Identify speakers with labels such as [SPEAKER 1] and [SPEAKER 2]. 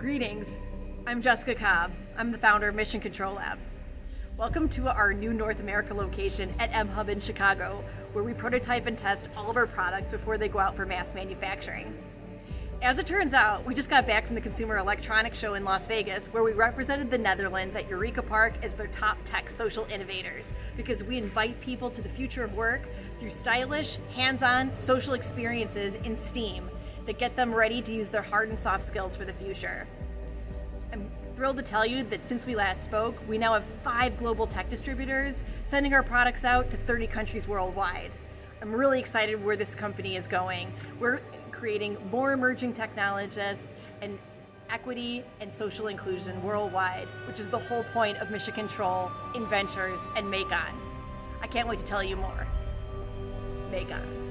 [SPEAKER 1] Greetings, I'm Jessica Cobb. I'm the founder of Mission Control Lab. Welcome to our new North America location at M Hub in Chicago, where we prototype and test all of our products before they go out for mass manufacturing. As it turns out, we just got back from the Consumer Electronics Show in Las Vegas, where we represented the Netherlands at Eureka Park as their top tech social innovators, because we invite people to the future of work through stylish, hands-on social experiences in STEAM that get them ready to use their hard and soft skills for the future. I'm thrilled to tell you that since we last spoke, we now have 5 global tech distributors sending our products out to 30 countries worldwide. I'm really excited where this company is going. We're creating more emerging technologists and equity and social inclusion worldwide, which is the whole point of Mission Control, Inventures, and MakeON. I can't wait to tell you more. MakeON.